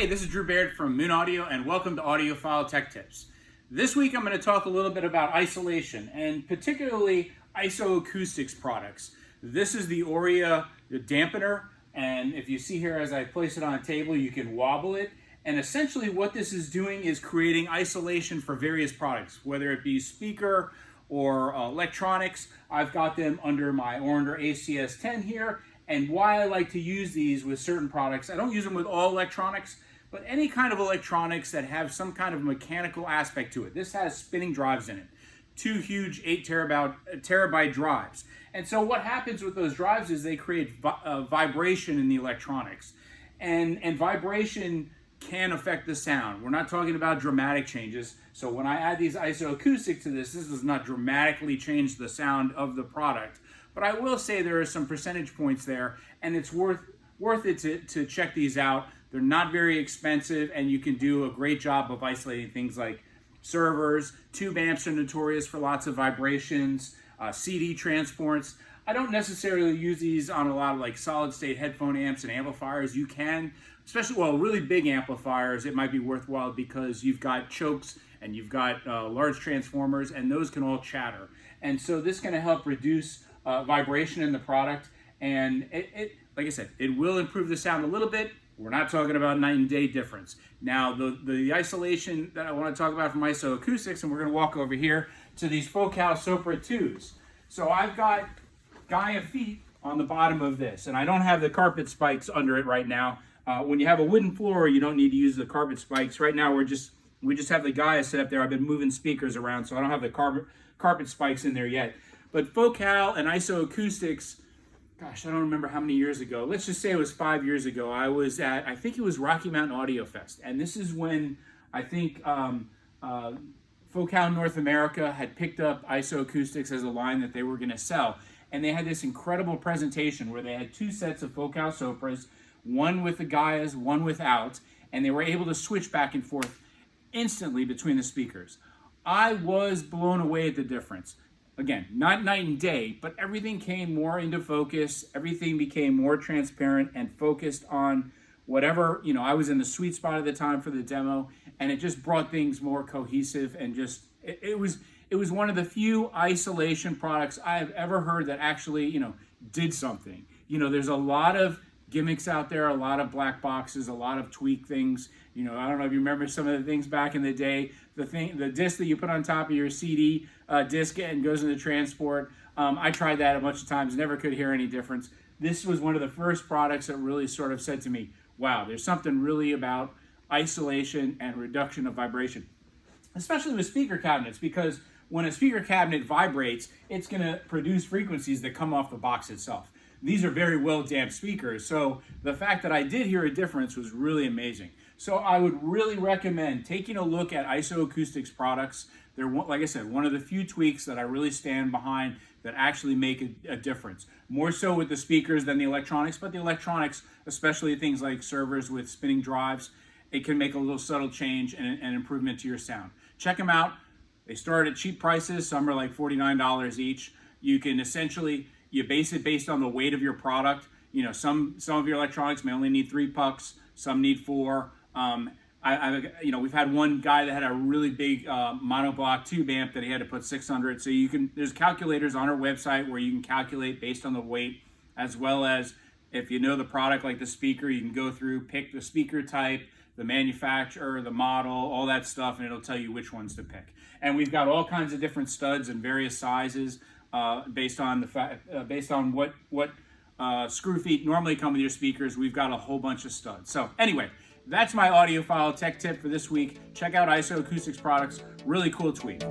Hey, this is Drew Baird from Moon Audio, and welcome to Audiophile Tech Tips. This week I'm going to talk a little bit about isolation, and particularly IsoAcoustics products. This is the OREA dampener, and if you see here as I place it on a table, you can wobble it. And essentially what this is doing is creating isolation for various products, whether it be speaker or electronics. I've got them under my Orander ACS10 here. And why I like to use these with certain products, I don't use them with all electronics, but any kind of electronics that have some kind of mechanical aspect to it. This has spinning drives in it, 2 huge 8 terabyte drives. And so what happens with those drives is they create vibration in the electronics. And vibration can affect the sound. We're not talking about dramatic changes. So when I add these IsoAcoustics to this does not dramatically change the sound of the product. But I will say there are some percentage points there, and it's worth it to check these out. They're not very expensive, and you can do a great job of isolating things like servers. Tube amps are notorious for lots of vibrations, CD transports. I don't necessarily use these on a lot of like solid state headphone amps and amplifiers. You can, especially, well, really big amplifiers, it might be worthwhile because you've got chokes and you've got large transformers, and those can all chatter. And so this is going to help reduce vibration in the product, and it like I said, it will improve the sound a little bit. We're not talking about night and day difference. Now the isolation that I want to talk about from IsoAcoustics, and we're going to walk over here to these Focal Sopra 2s. So I've got Gaia feet on the bottom of this, and I don't have the carpet spikes under it right now. When you have a wooden floor, you don't need to use the carpet spikes. Right now we just have the Gaia set up there. I've been moving speakers around, so I don't have the carpet spikes in there yet. But Focal and IsoAcoustics, gosh, I don't remember how many years ago. Let's just say it was 5 years ago. I was at, I think it was Rocky Mountain Audio Fest. And this is when I think Focal North America had picked up IsoAcoustics as a line that they were going to sell. And they had this incredible presentation where they had 2 sets of Focal Sopras, one with the Gaias, one without. And they were able to switch back and forth instantly between the speakers. I was blown away at the difference. Again, not night and day, but everything came more into focus. Everything became more transparent and focused on whatever, I was in the sweet spot at the time for the demo, and it just brought things more cohesive, and just, it was one of the few isolation products I have ever heard that actually, did something. There's a lot of gimmicks out there, a lot of black boxes, a lot of tweak things. I don't know if you remember some of the things back in the day. The disc that you put on top of your CD disc and goes into transport. I tried that a bunch of times, never could hear any difference. This was one of the first products that really sort of said to me, wow, there's something really about isolation and reduction of vibration, especially with speaker cabinets, because when a speaker cabinet vibrates, it's going to produce frequencies that come off the box itself. These are very well damped speakers, so the fact that I did hear a difference was really amazing. So I would really recommend taking a look at IsoAcoustics products. They're, like I said, one of the few tweaks that I really stand behind that actually make a difference. More so with the speakers than the electronics, but the electronics, especially things like servers with spinning drives, it can make a little subtle change and an improvement to your sound. Check them out. They start at cheap prices. Some are like $49 each. You can essentially, you base it based on the weight of your product. Some of your electronics may only need 3 pucks, some need 4. We've had one guy that had a really big monoblock tube amp that he had to put 600. So there's calculators on our website where you can calculate based on the weight, as well as if you know the product like the speaker, you can go through, pick the speaker type, the manufacturer, the model, all that stuff, and it'll tell you which ones to pick. And we've got all kinds of different studs in various sizes based on what screw feet normally come with your speakers. We've got a whole bunch of studs. So anyway, that's my audiophile tech tip for this week. Check out IsoAcoustics products. Really cool tweak.